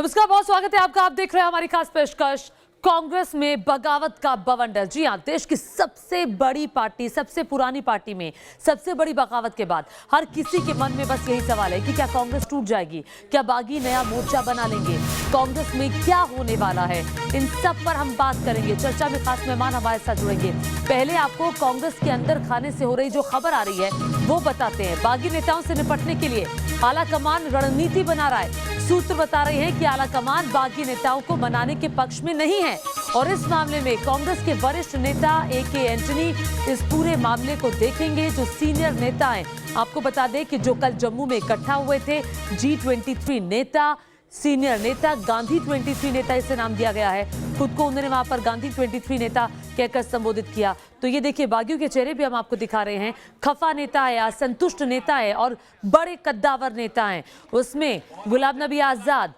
नमस्कार, बहुत स्वागत है आपका। आप देख रहे हैं हमारी खास पेशकश कांग्रेस में बगावत का बवंडर। जी हां, देश की सबसे बड़ी पार्टी, सबसे पुरानी पार्टी में सबसे बड़ी बगावत के बाद हर किसी के मन में बस यही सवाल है कि क्या कांग्रेस टूट जाएगी, क्या बागी नया मोर्चा बना लेंगे, कांग्रेस में क्या होने वाला है। इन सब पर हम बात करेंगे। चर्चा में खास मेहमान हमारे साथ जुड़ेंगे। पहले आपको कांग्रेस के अंदर खाने से हो रही जो खबर आ रही है वो बताते हैं। बागी नेताओं से निपटने के लिए आला कमान रणनीति बना रहा है। सूत्र बता रहे हैं कि आला कमान बागी नेताओं को मनाने के पक्ष में नहीं है और इस मामले में कांग्रेस के वरिष्ठ नेता AK एंटनी इस पूरे मामले को देखेंगे। जो सीनियर नेता हैं, आपको बता दें कि जो कल जम्मू में इकट्ठा हुए थे G23 नेता, सीनियर नेता, गांधी 23 नेता इसे नाम दिया गया है। खुद को उन्होंने वहां पर गांधी 23 नेता कहकर संबोधित किया। तो ये देखिए, बागियों के चेहरे भी हम आपको दिखा रहे हैं। खफा नेता है, असंतुष्ट नेता है और बड़े कद्दावर नेता हैं। उसमें गुलाम नबी आजाद,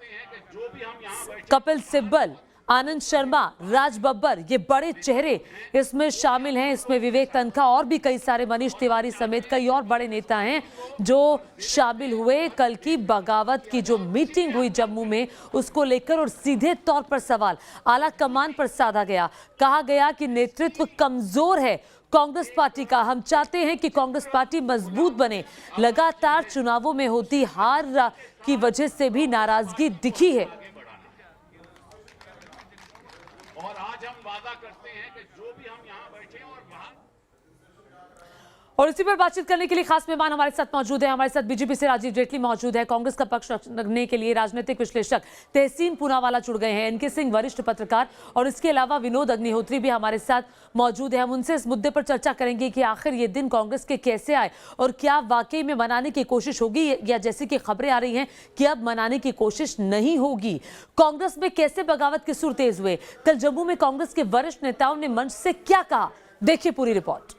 कपिल सिब्बल, आनंद शर्मा, राज बब्बर, ये बड़े चेहरे इसमें शामिल हैं। इसमें विवेक तनखा और भी कई सारे, मनीष तिवारी समेत कई और बड़े नेता हैं जो शामिल हुए। कल की बगावत की जो मीटिंग हुई जम्मू में, उसको लेकर और सीधे तौर पर सवाल आला कमान पर साधा गया। कहा गया कि नेतृत्व कमजोर है कांग्रेस पार्टी का। हम चाहते हैं कि कांग्रेस पार्टी मजबूत बने। लगातार चुनावों में होती हार की वजह से भी नाराजगी दिखी है। और आज हम वादा करते हैं कि जो भी हम यहाँ बैठे और बाहर। और इसी पर बातचीत करने के लिए खास मेहमान हमारे साथ मौजूद है। हमारे साथ बीजेपी से राजीव जेटली मौजूद है। कांग्रेस का पक्ष रखने के लिए राजनीतिक विश्लेषक तहसीन पूनावाला जुड़ गए हैं। NK सिंह वरिष्ठ पत्रकार और इसके अलावा विनोद अग्निहोत्री भी हमारे साथ मौजूद है। हम उनसे इस मुद्दे पर चर्चा करेंगे कि आखिर ये दिन कांग्रेस के कैसे आए और क्या वाकई में मनाने की कोशिश होगी या जैसे कि खबरें आ रही हैं कि अब मनाने की कोशिश नहीं होगी। कांग्रेस में कैसे बगावत के सुर तेज हुए, कल जम्मू में कांग्रेस के वरिष्ठ नेताओं ने मंच से क्या कहा, देखिए पूरी रिपोर्ट।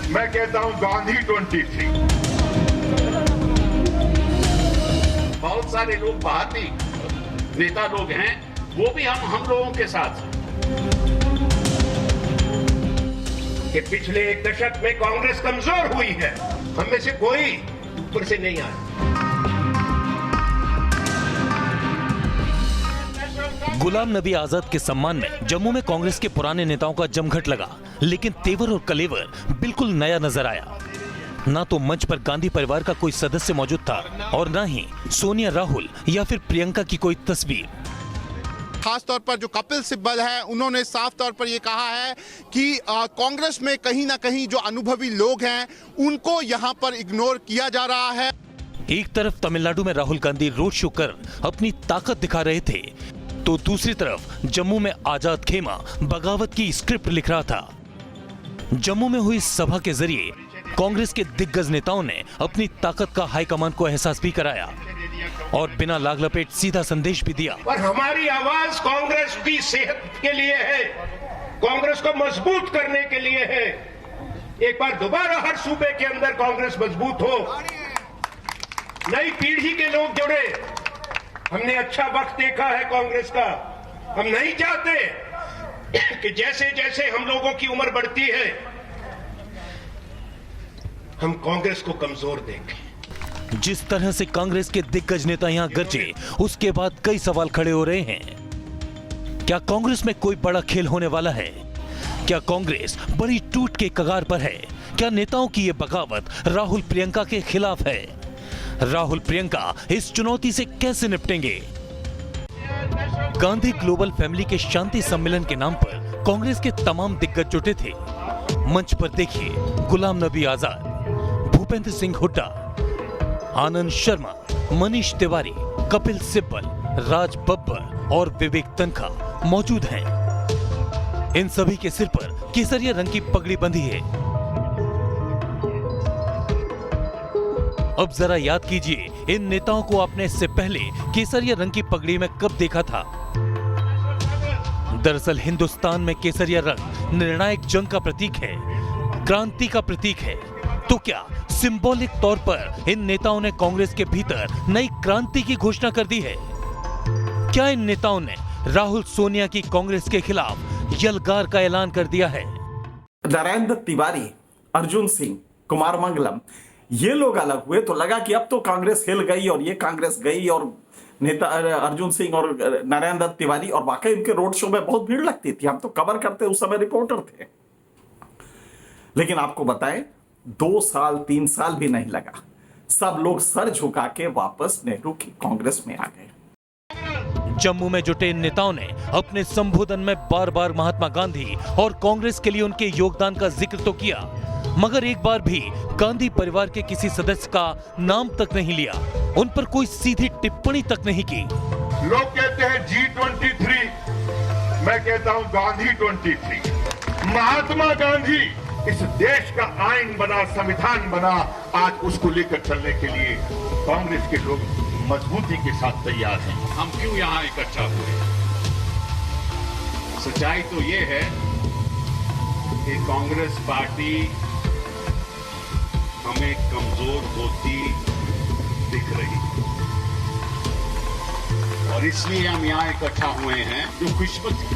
मैं कहता हूं गांधी 23। बहुत सारे लोग बाहर भी नेता लोग हैं, वो भी हम लोगों के साथ कि पिछले एक दशक में कांग्रेस कमजोर हुई है। हम में से कोई ऊपर से नहीं आया। गुलाम नबी आजाद के सम्मान में जम्मू में कांग्रेस के पुराने नेताओं का जमघट लगा, लेकिन तेवर और कलेवर बिल्कुल नया नजर आया। ना तो मंच पर गांधी परिवार का कोई सदस्य मौजूद था और ना ही सोनिया, राहुल या फिर प्रियंका की कोई तस्वीर। खास तौर पर जो कपिल सिब्बल है, उन्होंने साफ तौर पर ये कहा है कि कांग्रेस में कहीं ना कहीं जो अनुभवी लोग हैं उनको यहाँ पर इग्नोर किया जा रहा है। एक तरफ तमिलनाडु में राहुल गांधी रोड शो कर अपनी ताकत दिखा रहे थे, तो दूसरी तरफ जम्मू में आजाद खेमा बगावत की स्क्रिप्ट लिख रहा था। जम्मू में हुई सभा के जरिए कांग्रेस के दिग्गज नेताओं ने अपनी ताकत का हाईकमान को एहसास भी कराया और बिना लाग लपेट सीधा संदेश भी दिया। और हमारी आवाज कांग्रेस की सेहत के लिए है, कांग्रेस को मजबूत करने के लिए है। एक बार दोबारा हर सूबे के अंदर कांग्रेस मजबूत हो, नई पीढ़ी के लोग जुड़े। हमने अच्छा वक्त देखा है कांग्रेस का। हम नहीं चाहते कि जैसे जैसे हम लोगों की उम्र बढ़ती है हम कांग्रेस को कमजोर देखें। जिस तरह से कांग्रेस के दिग्गज नेता यहां गरजे, उसके बाद कई सवाल खड़े हो रहे हैं। क्या कांग्रेस में कोई बड़ा खेल होने वाला है? क्या कांग्रेस बड़ी टूट के कगार पर है? क्या नेताओं की यह बगावत राहुल प्रियंका के खिलाफ है? राहुल प्रियंका इस चुनौती से कैसे निपटेंगे? गांधी ग्लोबल फैमिली के शांति सम्मेलन के नाम पर कांग्रेस के तमाम दिग्गज जुटे थे। मंच पर देखिए गुलाम नबी आजाद, भूपेंद्र सिंह हुड्डा, आनंद शर्मा, मनीष तिवारी, कपिल सिब्बल, राज बब्बर और विवेक तनखा मौजूद हैं। इन सभी के सिर पर केसरिया रंग की पगड़ी बंधी है। अब जरा याद कीजिए, इन नेताओं को आपने इससे पहले केसरिया रंग की पगड़ी में कब देखा था? दरअसल हिंदुस्तान में केसरिया रंग निर्णायक जंग का प्रतीक है, क्रांति का प्रतीक है। तो क्या सिंबॉलिक तौर पर इन नेताओं ने कांग्रेस के भीतर नई क्रांति की घोषणा कर दी है? क्या इन नेताओं ने राहुल सोनिया की कांग्रेस के खिलाफ यलगार का ऐलान कर दिया है। नारायण दत्त तिवारी, अर्जुन सिंह, कुमार मंगलम, ये लोग अलग हुए तो लगा कि अब तो कांग्रेस हिल गई और ये कांग्रेस गई, और नेता अर्जुन सिंह और नारायण दत्त तिवारी, और वाकई उनके रोड शो में बहुत भीड़ लगती थी, हम तो कवर करते, उस समय रिपोर्टर थे। लेकिन आपको बताएं 2 साल 3 साल भी नहीं लगा, सब लोग सर झुका के वापस नेहरू की कांग्रेस में आ गए। जम्मू में जुटे इन नेताओं ने अपने संबोधन में बार बार महात्मा गांधी और कांग्रेस के लिए उनके योगदान का जिक्र तो किया, मगर एक बार भी गांधी परिवार के किसी सदस्य का नाम तक नहीं लिया, उन पर कोई सीधी टिप्पणी तक नहीं की। लोग कहते हैं G23, मैं कहता हूं गांधी 23। महात्मा गांधी इस देश का आईन बना, संविधान बना, आज उसको लेकर चलने के लिए कांग्रेस के लोग मजबूती के साथ तैयार हैं। हम क्यों यहाँ इकट्ठा हुए? सच्चाई तो ये है कि कांग्रेस पार्टी हमें कमजोर होती दिख रही और इसलिए हम यहाँ इकट्ठा हुए हैं। जो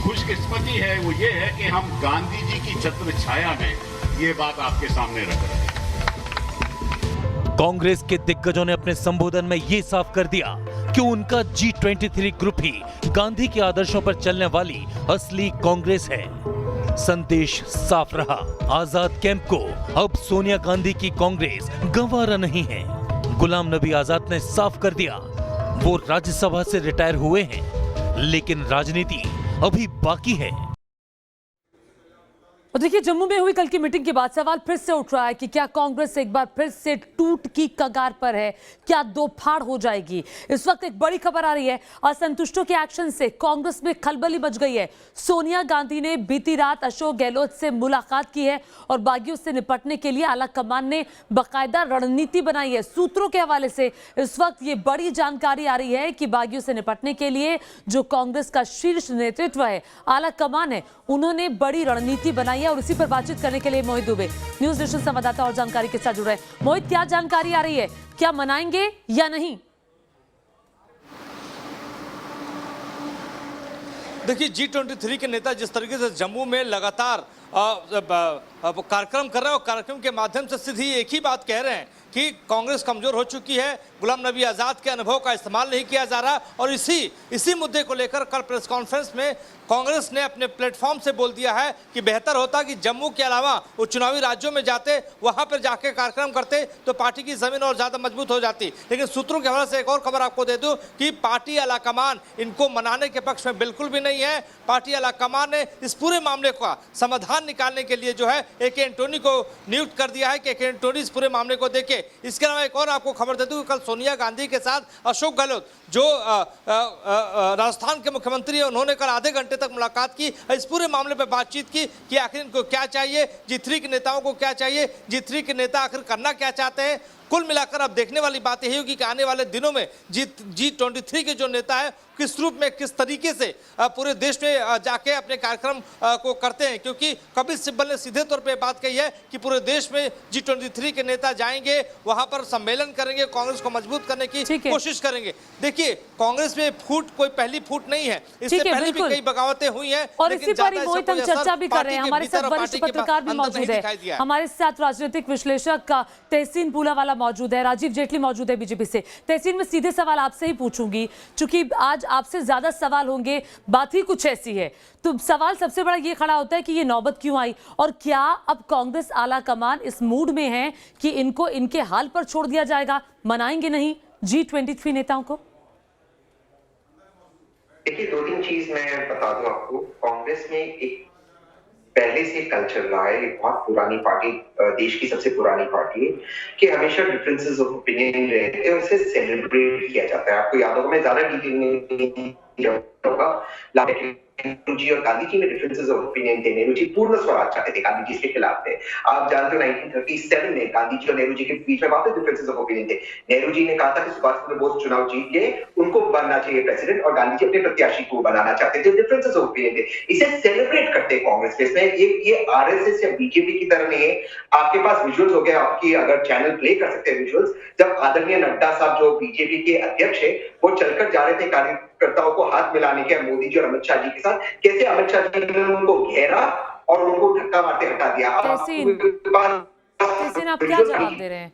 खुशकिस्मती है वो ये है कि हम गांधी जी की छत्र छाया में ये बात आपके सामने रख रहे हैं। कांग्रेस के दिग्गजों ने अपने संबोधन में ये साफ कर दिया कि उनका G23 ग्रुप ही गांधी के आदर्शों पर चलने वाली असली कांग्रेस है। संदेश साफ रहा, आजाद कैंप को अब सोनिया गांधी की कांग्रेस गंवारा नहीं है। गुलाम नबी आजाद ने साफ कर दिया वो राज्यसभा से रिटायर हुए हैं, लेकिन राजनीति अभी बाकी है। और देखिए, जम्मू में हुई कल की मीटिंग के बाद सवाल फिर से उठ रहा है कि क्या कांग्रेस एक बार फिर से टूट की कगार पर है, क्या दो फाड़ हो जाएगी। इस वक्त एक बड़ी खबर आ रही है, असंतुष्टों के एक्शन से कांग्रेस में खलबली मच गई है। सोनिया गांधी ने बीती रात अशोक गहलोत से मुलाकात की है और बागियों से निपटने के लिए आला कमान ने बाकायदा रणनीति बनाई है। सूत्रों के हवाले से इस वक्त ये बड़ी जानकारी आ रही है कि बागियों से निपटने के लिए जो कांग्रेस का शीर्ष नेतृत्व है, आला कमान है, उन्होंने बड़ी रणनीति बनाई है। और इसी पर बातचीत करने के लिए मोहित दुबे न्यूज नेशन संवाददाता और जानकारी के साथ जुड़ रहे हैं। मोहित, क्या जानकारी आ रही है, क्या मनाएंगे या नहीं? देखिए, G23 के नेता जिस तरीके से जम्मू में लगातार कार्यक्रम कर रहे हैं और कार्यक्रम के माध्यम से सीधी एक ही बात कह रहे हैं कि कांग्रेस कमजोर हो चुकी है, गुलाम नबी आज़ाद के अनुभव का इस्तेमाल नहीं किया जा रहा। और इसी मुद्दे को लेकर कल प्रेस कॉन्फ्रेंस में कांग्रेस ने अपने प्लेटफॉर्म से बोल दिया है कि बेहतर होता कि जम्मू के अलावा वो चुनावी राज्यों में जाते, वहां पर जाके कार्यक्रम करते तो पार्टी की जमीन और ज्यादा मजबूत हो जाती। लेकिन सूत्रों के हवाले से एक और खबर आपको दे दूं कि पार्टी आलाकमान इनको मनाने के पक्ष में बिल्कुल भी नहीं है। पार्टी आलाकमान ने इस पूरे मामले का समाधान निकालने के लिए जो है AK एंटोनी को नियुक्त कर दिया है कि AK एंटोनी इस पूरे मामले को देखे। इसके अलावा एक और आपको खबर दे दूं, कल सोनिया गांधी के साथ अशोक गहलोत जो राजस्थान के मुख्यमंत्री है, उन्होंने कल आधे घंटे तक मुलाकात की, इस पूरे मामले पर बातचीत की कि आखिर इनको क्या चाहिए, G3 के नेताओं को क्या चाहिए, G3 के नेता आखिर करना क्या चाहते हैं। कुल मिलाकर अब देखने वाली बात यही होगी कि आने वाले दिनों में G23 के जो नेता है किस रूप में, किस तरीके से पूरे देश में जाके अपने कार्यक्रम को करते हैं। क्योंकि कपिल सिब्बल ने सीधे तौर पे बात कही है कि पूरे देश में G23 के नेता जाएंगे, वहां पर सम्मेलन करेंगे, कांग्रेस को मजबूत करने की कोशिश करेंगे। देखिए, कांग्रेस में फूट कोई पहली फूट नहीं है, इससे पहले भी कई बगावतें हुई हैं। और इसी पर मोहित हम चर्चा भी कर रहे हैं, हमारे साथ वरिष्ठ पत्रकार भी मौजूद है, हमारे साथ राजनीतिक विश्लेषक तहसीन पूलावाला मौजूद है, राजीव जेटली मौजूद है बीजेपी से। तहसीन, में सीधे सवाल आपसे ही पूछूंगी, चूंकि आज आपसे ज्यादा सवाल होंगे, बात ही कुछ ऐसी है, तो सवाल सबसे बड़ा ये खड़ा होता है कि ये नौबत क्यों आई और क्या अब कांग्रेस आला कमान इस मूड में है कि इनको इनके हाल पर छोड़ दिया जाएगा, मनाएंगे नहीं G23 नेताओं को? देखिए, 2-3 चीज मैं बता दूं आपको। कांग्रेस में एक पहले से कल्चर रहा है, एक बहुत पुरानी पार्टी, देश की सबसे पुरानी पार्टी है, कि हमेशा डिफरेंसेस ऑफ ओपिनियन रहते हैं और इसे सेलिब्रेट किया जाता है। आपको याद होगा, मैं ज्यादा डिटेल में होगा, नेहरू जी और गांधी जी में डिफरेंसेस ऑफ ओपिनियन थे। नेहरू जी पूर्ण स्वराज चाहते थे, गांधी जी के खिलाफ थे। आप जानते हो 1937 में गांधी जी और नेहरू जी के बीच में वापस डिफरेंसेस ऑफ ओपिनियन थे। नेहरू जी ने कहा था कि सुभाष चंद्र बोस चुनाव जीत गए, उनको बनना चाहिए प्रेसिडेंट, और गांधी जी अपने प्रत्याशी को बनाना चाहते थे। डिफरेंसेस ऑफ ओपिनियन थे, इसे सेलिब्रेट करते हैं कांग्रेस के। इसमें ये आरएसएस या बीजेपी की तरह नहीं है। आपके पास विजुअल्स हो गए, आपकी अगर चैनल प्ले कर सकते हैं विजुअल्स, जब आदरणीय नड्डा साहब जो बीजेपी के अध्यक्ष है, वो चलकर जा रहे थे कार्यकर्ताओं को हाथ मिलाने के मोदी जी और अमित शाह जी के साथ, कैसे अमित शाह जी ने उनको घेरा और उनको धक्का मारते हटा दिया। तहसीन, आप क्या जवाब दे रहे हैं?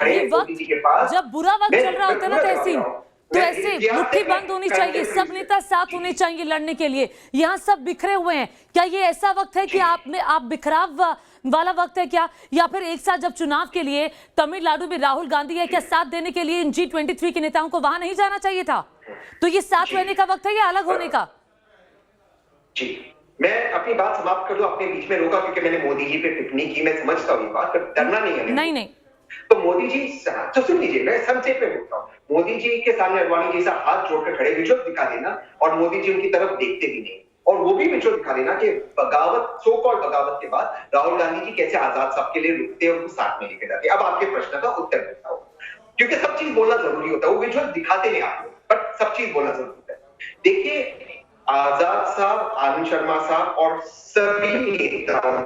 ये वक्त जब बुरा वक्त चल रहा होता है ना तहसीन, तो ऐसे मुट्ठी बंद होनी चाहिए, सब नेता साथ होने चाहिए लड़ने के लिए। यहाँ सब बिखरे हुए हैं, क्या ये ऐसा वक्त है कि आप बिखराव वाला वक्त है क्या? या फिर एक साथ जब चुनाव के लिए तमिलनाडु में राहुल गांधी है, क्या साथ देने के लिए इन G23 के नेताओं को वहां नहीं जाना चाहिए था? तो ये साथ रहने का वक्त है या अलग होने का? जी, मैं अपनी बात समाप्त कर दूं, आपने बीच में रोका क्योंकि मैंने मोदी जी पे टिप्पणी की। मैं समझता हूँ ये बात, पर डरना नहीं है। नहीं तो मोदी जी, तो सुन लीजिए, मैं संक्षेप में बोलता हूँ। मोदी जी के सामने अडवाणी जी साहब हाथ जोड़कर खड़े, विजुअल दिखा देना, और मोदी जी उनकी तरफ देखते भी नहीं, और वो भी विजुअल दिखा देना कि बगावत, सो कॉल्ड बगावत के बाद राहुल गांधी जी कैसे आजाद साहब के लिए रुकते हैं, उनको साथ में लेके जाते। अब आपके प्रश्न का उत्तर देता हूँ, क्योंकि सब चीज बोलना जरूरी होता है। वो विजुअल दिखाते नहीं आप लोग, बट सब चीज बोलना जरूरी होता है। देखिए, आजाद साहब, आनंद शर्मा साहब और सभी नेताओं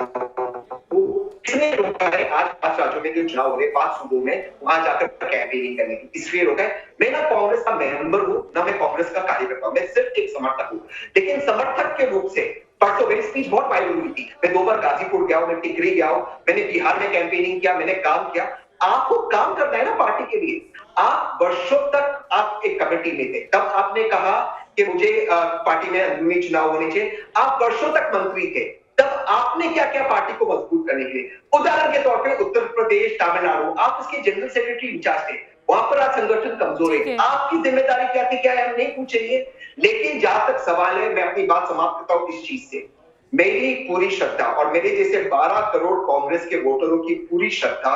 किसने रोका है आज 5 राज्यों में जो चुनाव हो रहे, 5 सूबों में, वहां जाकर कैंपेनिंग करने की? इसलिए रोका है। मैं ना कांग्रेस का मेंबर हूं, ना मैं कांग्रेस का कार्यकर्ता हूं, मैं सिर्फ एक समर्थक हूं। लेकिन समर्थक के रूप से परसों मेरी स्पीच बहुत वायरल हुई थी। मैं 2 बार गाजीपुर गया हूं, मैं टिकरी गया हूं, मैंने बिहार में कैंपेनिंग किया, मैंने काम किया। आपको काम करना है ना पार्टी के लिए। आप वर्षों तक आप एक कमेटी में थे, तब आपने कहा कि मुझे पार्टी में अंदरूनी चुनाव होने चाहिए। आप वर्षों तक मंत्री थे, तब आपने क्या क्या पार्टी को मजबूत करने के लिए? उदाहरण के तौर पे उत्तर प्रदेश, तमिलनाडु, आप इसके जनरल सेक्रेटरी इंचार्ज थे, वहां पर आज संगठन कमजोर है। आपकी जिम्मेदारी क्या थी, क्या है, हम नहीं पूछेंगे। लेकिन जहां तक सवाल है, मैं अपनी बात समाप्त करता हूं इस चीज से। मेरी पूरी श्रद्धा और मेरे जैसे 12 करोड़ कांग्रेस के वोटरों की पूरी श्रद्धा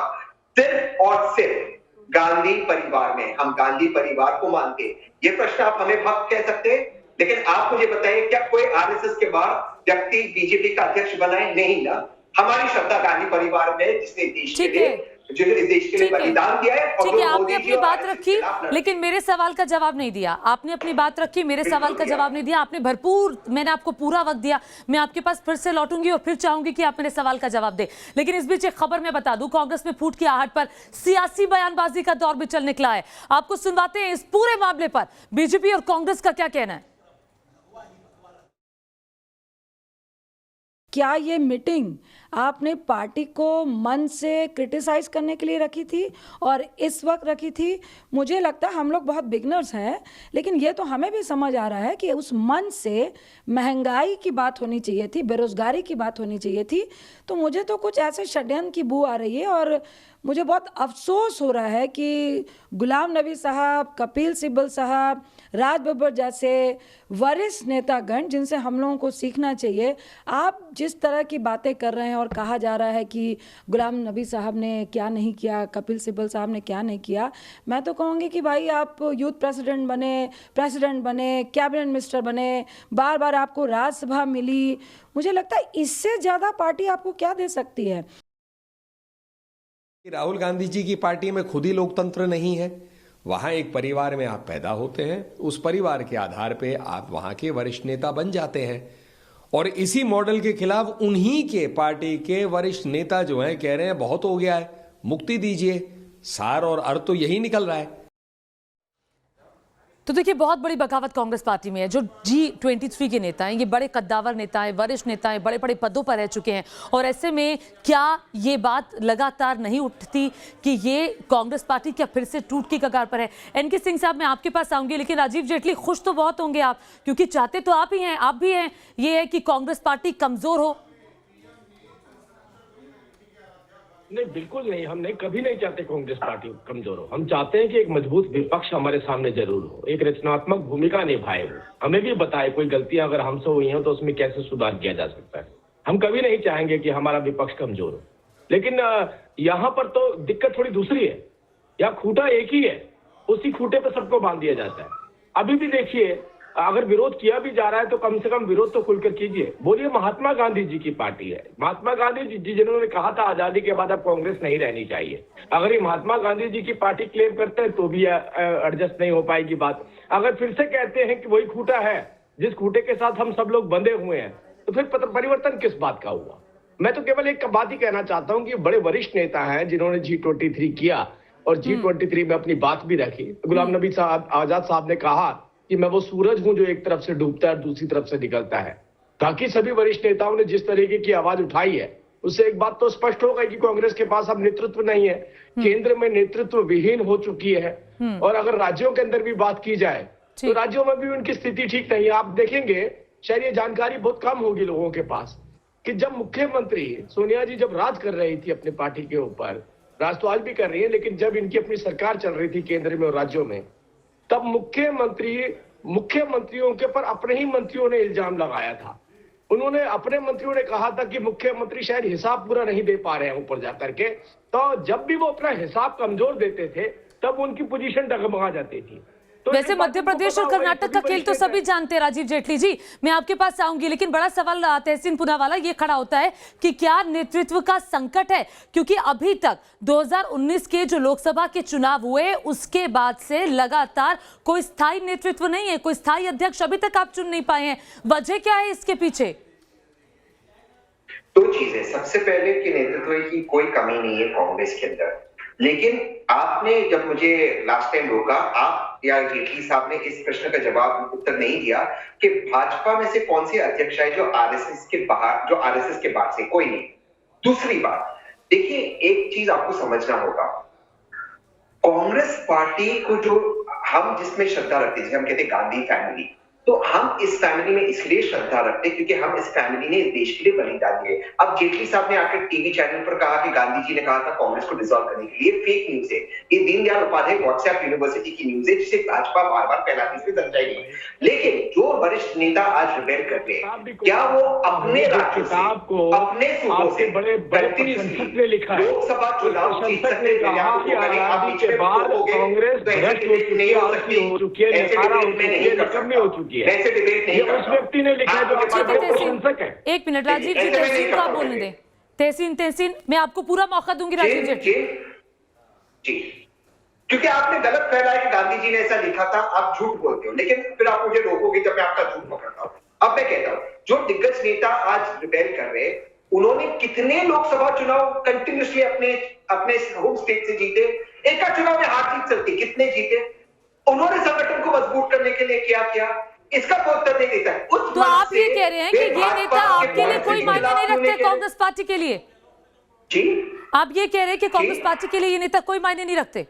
सिर्फ और सिर्फ गांधी परिवार में। हम गांधी परिवार को मानते हैं। ये प्रश्न आप हमें भक्त कह सकते हैं, लेकिन आप मुझे बताइए, क्या कोई आरएसएस के बाद व्यक्ति बीजेपी का अध्यक्ष बना है? नहीं ना। हमारी श्रद्धा गांधी परिवार में, जिसने देश के लिए बलिदान दिया है। ठीक है, आपने अपनी बात रखी, लेकिन मेरे सवाल का जवाब नहीं दिया। आपने अपनी बात रखी, मेरे सवाल का जवाब नहीं दिया। आपने भरपूर, मैंने आपको पूरा वक्त दिया। मैं आपके पास फिर से लौटूंगी और फिर चाहूंगी कि आप मेरे सवाल का जवाब दे। लेकिन इस बीच एक खबर मैं बता दूं, कांग्रेस में फूट की आहट पर सियासी बयानबाजी का दौर भी चल निकला है। आपको सुनवाते हैं इस पूरे मामले पर बीजेपी और कांग्रेस का क्या कहना है। क्या ये मीटिंग आपने पार्टी को मन से क्रिटिसाइज करने के लिए रखी थी और इस वक्त रखी थी? मुझे लगता है हम लोग बहुत बिगनर्स हैं, लेकिन ये तो हमें भी समझ आ रहा है कि उस मन से महंगाई की बात होनी चाहिए थी, बेरोजगारी की बात होनी चाहिए थी। तो मुझे तो कुछ ऐसे षड्यंत्र की बू आ रही है, और मुझे बहुत अफसोस हो रहा है कि गुलाम नबी साहब, कपिल सिब्बल साहब, राज बब्बर जैसे वरिष्ठ नेतागण, जिनसे हम लोगों को सीखना चाहिए, आप जिस तरह की बातें कर रहे हैं और कहा जा रहा है कि गुलाम नबी साहब ने क्या नहीं किया, कपिल सिब्बल साहब ने क्या नहीं किया, मैं तो कहूँगी कि भाई आप यूथ प्रेसिडेंट बने, कैबिनेट मिनिस्टर बने, बार बार आपको राज्यसभा मिली। मुझे लगता है इससे ज़्यादा पार्टी आपको क्या दे सकती है। राहुल गांधी जी की पार्टी में खुद ही लोकतंत्र नहीं है। वहां एक परिवार में आप पैदा होते हैं, उस परिवार के आधार पे आप वहां के वरिष्ठ नेता बन जाते हैं, और इसी मॉडल के खिलाफ उन्हीं के पार्टी के वरिष्ठ नेता जो हैं कह रहे हैं बहुत हो गया है, मुक्ति दीजिए। सार और अर्थ तो यही निकल रहा है। तो देखिए, बहुत बड़ी बगावत कांग्रेस पार्टी में है। जो G23 के नेता हैं, ये बड़े कद्दावर नेता हैं, वरिष्ठ नेता हैं, बड़े बड़े पदों पर रह चुके हैं, और ऐसे में क्या ये बात लगातार नहीं उठती कि ये कांग्रेस पार्टी क्या फिर से टूट की कगार पर है? एनके सिंह साहब, मैं आपके पास आऊंगी, लेकिन राजीव जेटली, खुश तो बहुत होंगे आप, क्योंकि चाहते तो आप ही हैं, आप भी हैं, ये है कि कांग्रेस पार्टी कमजोर हो। नहीं, बिल्कुल नहीं। हम नहीं, कभी नहीं चाहते कांग्रेस पार्टी कमजोर हो। हम चाहते हैं कि एक मजबूत विपक्ष हमारे सामने जरूर हो, एक रचनात्मक भूमिका निभाए, वो हमें भी बताए कोई गलतियां अगर हमसे हुई हैं तो उसमें कैसे सुधार किया जा सकता है। हम कभी नहीं चाहेंगे कि हमारा विपक्ष कमजोर हो। लेकिन यहाँ पर तो दिक्कत थोड़ी दूसरी है। यहाँ खूंटा एक ही है, उसी खूंटे पर सबको बांध दिया जाता है। अभी भी देखिए, अगर विरोध किया भी जा रहा है तो कम से कम विरोध तो खुलकर कीजिए। बोलिए, महात्मा गांधी जी की पार्टी है, महात्मा गांधी जी जिन्होंने कहा था आजादी के बाद अब कांग्रेस नहीं रहनी चाहिए। अगर ये महात्मा गांधी जी की पार्टी क्लेम करते हैं तो भी एडजस्ट नहीं हो पाएगी बात। अगर फिर से कहते हैं कि वही खूंटा है जिस खूंटे के साथ हम सब लोग बंधे हुए हैं, तो फिर परिवर्तन किस बात का हुआ? मैं तो केवल एक बात ही कहना चाहता हूं कि बड़े वरिष्ठ नेता हैं जिन्होंने G23 किया और G23 में अपनी बात भी रखी। गुलाम नबी आजाद साहब ने कहा कि मैं वो सूरज हूं जो एक तरफ से डूबता है और दूसरी तरफ से निकलता है। ताकि सभी वरिष्ठ नेताओं ने जिस तरीके की आवाज उठाई है, उससे एक बात तो स्पष्ट हो गई कि कांग्रेस के पास अब नेतृत्व नहीं है, केंद्र में नेतृत्व विहीन हो चुकी है। और अगर राज्यों के अंदर भी बात की जाए तो राज्यों में भी उनकी स्थिति ठीक नहीं है। आप देखेंगे, शायद ये जानकारी बहुत कम होगी लोगों के पास, कि जब मुख्यमंत्री सोनिया जी जब राज कर रही थी अपनी पार्टी के ऊपर, राज तो आज भी कर रही है, लेकिन जब इनकी अपनी सरकार चल रही थी केंद्र में और राज्यों में, तब मुख्यमंत्रियों के पर अपने ही मंत्रियों ने इल्जाम लगाया था। उन्होंने अपने मंत्रियों ने कहा था कि मुख्यमंत्री शायद हिसाब पूरा नहीं दे पा रहे हैं ऊपर जाकर के। तो जब भी वो अपना हिसाब कमजोर देते थे तब उनकी पोजीशन डगमगा जाती थी। तो वैसे मध्य प्रदेश और कर्नाटक का खेल तो सभी जानते हैं राजीव जेटली जी, मैं आपके पास आऊंगी, लेकिन बड़ा सवाल तहसीन पूनावाला ये खड़ा होता है कि क्या नेतृत्व का संकट है? क्योंकि अभी तक 2019 के जो लोकसभा के चुनाव हुए उसके बाद से लगातार कोई स्थायी नेतृत्व नहीं है, कोई स्थायी अध्यक्ष अभी तक आप चुन नहीं पाए हैं। वजह क्या है इसके पीछे? दो चीजें, सबसे पहले कि नेतृत्व की कोई कमी नहीं है कांग्रेस के अंदर, लेकिन आपने जब मुझे लास्ट टाइम रोका, आप या जेटली साहब ने इस प्रश्न का जवाब उत्तर नहीं दिया कि भाजपा में से कौन से अध्यक्ष है जो आरएसएस के बाहर से, कोई नहीं। दूसरी बात देखिए, एक चीज आपको समझना होगा, कांग्रेस पार्टी को जो हम जिसमें श्रद्धा रखते हैं, हम कहते हैं गांधी फैमिली, तो हम इस फैमिली में इसलिए श्रद्धा रखते हैं क्योंकि हम इस फैमिली ने इस देश के लिए बलिदान दिए। अब जेटली साहब ने आकर टीवी चैनल पर कहा कि गांधी जी ने कहा था कांग्रेस को डिसॉल्व करने के लिए, फेक न्यूज है। ये दीनदयाल उपाध्याय व्हाट्सएप यूनिवर्सिटी की न्यूज है जिसे भाजपा बार बार फैलाती है, सच्चाई नहीं। लेकिन जो वरिष्ठ नेता आज रिबेल कर रहे हैं, क्या वो अपने राज्य से, अपने सूबों से लोकसभा चुनाव जीत सकते हैं? ऐसे डिबेट नहीं उस व्यक्ति ने लिखा है जो प्रशंसक है। एक मिनट राजीव जी, तहसीन को आप बोलने दें। तहसीन मैं आपको पूरा मौका दूंगी राजीव जी। क्योंकि आपने गलत फैलाया कि गांधी जी ने ऐसा लिखा था, आप झूठ बोलते हो, लेकिन फिर आप मुझे रोकोगे जब मैं आपका झूठ पकड़ता हूं। अब मैं कहता हूं, जो दिग्गज नेता आज रिबेल कर रहे हैं, उन्होंने कितने लोकसभा चुनाव कंटिन्यूसली अपने होम स्टेट से जीते? एक का चुनाव में हार जीत चलती, कितने जीते? उन्होंने संगठन को मजबूत करने के लिए क्या किया, इसका उत्तर नहीं देता। तो आप ये कह रहे हैं कि ये नेता आपके लिए कोई मायने नहीं रखते कांग्रेस पार्टी के लिए? जी, आप ये कह रहे हैं कि कांग्रेस पार्टी के लिए ये नेता कोई मायने नहीं रखते?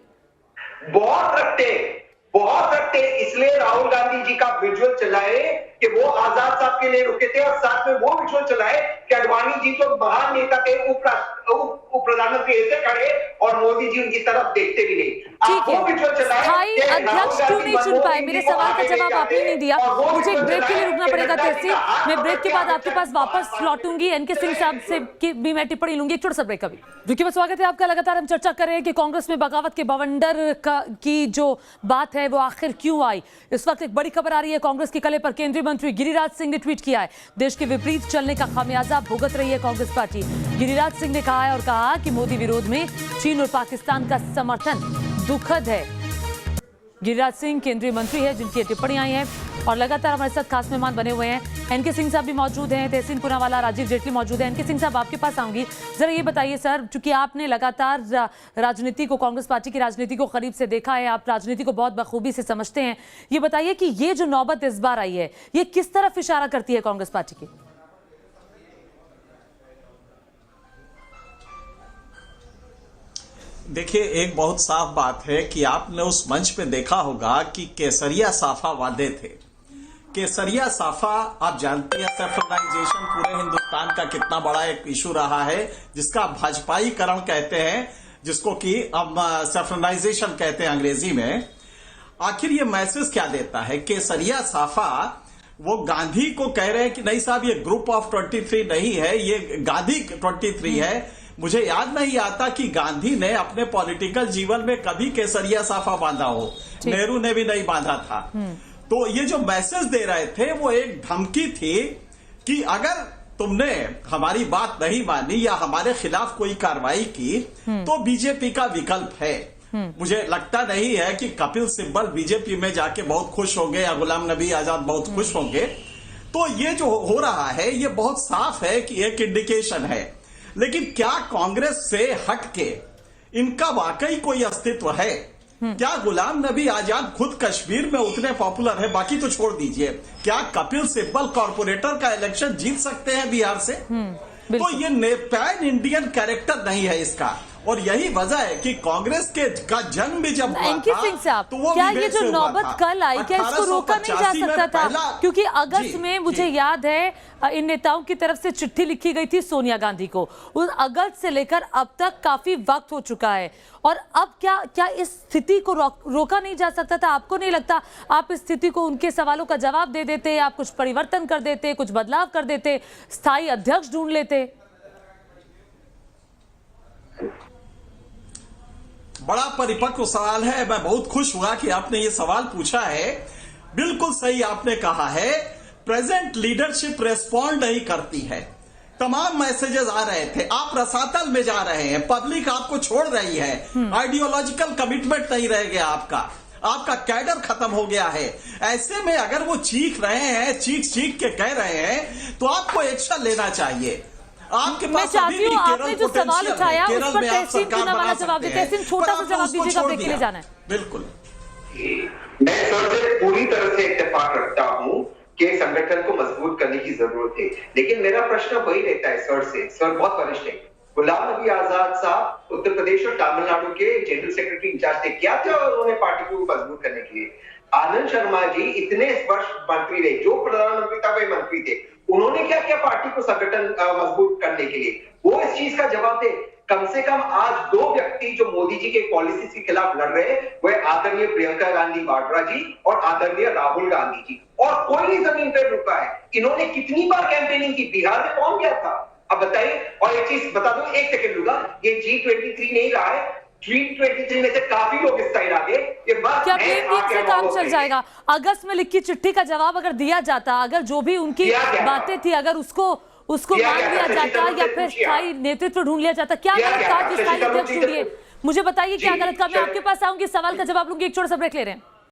बहुत रखते, इसलिए राहुल गांधी जी का विजुअल चलाए कि वो आजाद साहब के लिए रुके थे, और साथ में वो विजुअल चलाए कि अडवाणी जी तो महान नेता थे, उप प्रधानमंत्री ऐसे खड़े और मोदी जी उनकी तरफ देखते भी नहीं। ठीक है, स्थायी अध्यक्ष क्यों नहीं चुन पाए? मेरे सवाल का जवाब आपने नहीं दिया। मुझे एक ब्रेक के लिए रुकना पड़ेगा तहसीन, मैं ब्रेक के बाद आपके पास वापस लौटूंगी। एनके सिंह साहब से भी मैं टिप्पणी लूंगी, एक छोटा सा ब्रेक। अभी देखिए, स्वागत है आपका। लगातार हम चर्चा कर रहे हैं कि कांग्रेस में बगावत के बवंडर की जो बात है वो आखिर क्यों आई। इस वक्त एक बड़ी खबर आ रही है, कांग्रेस के कले पर केंद्रीय मंत्री गिरिराज सिंह ने ट्वीट किया है, देश के विपरीत चलने का खामियाजा भुगत रही है कांग्रेस पार्टी। गिरिराज सिंह ने कहा है और कहा कि मोदी विरोध में चीन और पाकिस्तान का समर्थन दुखद है। गिरिराज सिंह केंद्रीय मंत्री है जिनकी टिप्पणी आई है, और लगातार हमारे साथ खास मेहमान बने हुए हैं। एनके सिंह साहब भी मौजूद हैं, तहसीन पूनावाला, राजीव जेटली मौजूद हैं। एनके सिंह साहब, आपके पास आऊंगी। जरा ये बताइए सर, चूंकि आपने लगातार राजनीति को, कांग्रेस पार्टी की राजनीति को करीब से देखा है, आप राजनीति को बहुत बखूबी से समझते हैं, ये बताइए कि ये जो नौबत इस बार आई है, ये किस तरफ इशारा करती है कांग्रेस पार्टी की? देखिए, एक बहुत साफ बात है कि आपने उस मंच पे देखा होगा कि केसरिया साफा वादे थे। केसरिया साफा, आप जानते हैं, सेफ्रनाइजेशन पूरे हिंदुस्तान का कितना बड़ा एक इशू रहा है, जिसका भाजपाईकरण कहते हैं, जिसको कि हम सेफ्रनाइजेशन कहते हैं अंग्रेजी में। आखिर ये मैसेज क्या देता है? केसरिया साफा वो गांधी को कह रहे हैं कि नहीं साहब, ये ग्रुप ऑफ 23 नहीं है, ये गांधी 23 है। मुझे याद नहीं आता कि गांधी ने अपने पॉलिटिकल जीवन में कभी केसरिया साफा बांधा हो, नेहरू ने भी नहीं बांधा था। तो ये जो मैसेज दे रहे थे वो एक धमकी थी कि अगर तुमने हमारी बात नहीं मानी या हमारे खिलाफ कोई कार्रवाई की तो बीजेपी का विकल्प है। मुझे लगता नहीं है कि कपिल सिब्बल बीजेपी में जाके बहुत खुश होंगे या गुलाम नबी आजाद बहुत खुश होंगे। तो ये जो हो रहा है ये बहुत साफ है कि एक इंडिकेशन है। लेकिन क्या कांग्रेस से हटके इनका वाकई कोई अस्तित्व है? क्या गुलाम नबी आजाद खुद कश्मीर में उतने पॉपुलर है, बाकी तो छोड़ दीजिए, क्या कपिल सिब्बल कॉर्पोरेटर का इलेक्शन जीत सकते हैं बिहार से? तो ये पैन इंडियन कैरेक्टर नहीं है इसका, और यही वजह है कि कांग्रेस का जन्म भी जब हुआ था तो वो क्या ये जो नौबत कल आई, क्या इसको रोका नहीं जा सकता था? क्योंकि अगस्त में मुझे याद है इन नेताओं की तरफ से चिट्ठी लिखी गई थी सोनिया गांधी को, उस अगस्त से लेकर अब तक काफी वक्त हो चुका है, और अब क्या इस स्थिति को रोका नहीं जा सकता था? आपको नहीं लगता आप इस स्थिति को, उनके सवालों का जवाब दे देते, आप कुछ परिवर्तन कर देते, कुछ बदलाव कर देते, स्थायी अध्यक्ष ढूंढ लेते? बड़ा परिपक्व सवाल है, मैं बहुत खुश हुआ कि आपने ये सवाल पूछा है। बिल्कुल सही आपने कहा है, प्रेजेंट लीडरशिप रेस्पॉन्ड नहीं करती है। तमाम मैसेजेस आ रहे थे, आप रसातल में जा रहे हैं, पब्लिक आपको छोड़ रही है, आइडियोलॉजिकल कमिटमेंट नहीं रह गया आपका कैडर खत्म हो गया है। ऐसे में अगर वो चीख रहे हैं, चीख के कह रहे हैं, तो आपको एक्शन लेना चाहिए। आपके मैं चाहती हूँ आपने जो सवाल उठाया उस पर तहसीन चुनाव जवाब दे। तहसीन छोटा सा जवाब दीजिएगा, ब्रेक के लिए जाना है। बिल्कुल, मैं सर से पूरी तरह से इत्तेफाक रखता हूँ कि संगठन को मजबूत करने की जरूरत है, लेकिन मेरा प्रश्न वही रहता है सर से। सर बहुत वरिष्ठ है, गुलाम नबी आजाद साहब उत्तर प्रदेश और तमिलनाडु के जनरल सेक्रेटरी इंचार्ज थे, क्या थे उन्होंने पार्टी को मजबूत करने के लिए? आनंद शर्मा जी इतने वर्ष मंत्री रहे, जो प्रधानमंत्री था वे मंत्री थे, उन्होंने क्या किया पार्टी को संगठन मजबूत करने के लिए? वो इस चीज का जवाब दे। कम से कम आज दो व्यक्ति जो मोदी जी के पॉलिसीज के खिलाफ लड़ रहे हैं, वह आदरणीय प्रियंका गांधी वाड्रा जी और आदरणीय राहुल गांधी जी, और कोई नहीं जमीन पर रुका है। इन्होंने कितनी बार कैंपेनिंग की, बिहार में कौन गया था? अब बताइए। और एक चीज बता दूं, एक सेकंड लूंगा, ये G23 नहीं रहा है, G23 में से काफी लोग इस साइड आ गए। क्या ब्लेम गेम से काम चल जाएगा? अगस्त में लिखी चिट्ठी का जवाब अगर दिया जाता, अगर जो भी उनकी बातें थी अगर उसको मान लिया जाता, या फिर स्थायी नेतृत्व ढूंढ लिया जाता, क्या गलत कहा कि स्थायी अध्यक्ष ढूंढिए? मुझे बताइए क्या गलत कहा? मैं आपके पास आऊंगी, सवाल का जवाब लूंगी, एक छोटा सा ब्रेक ले रहे हैं।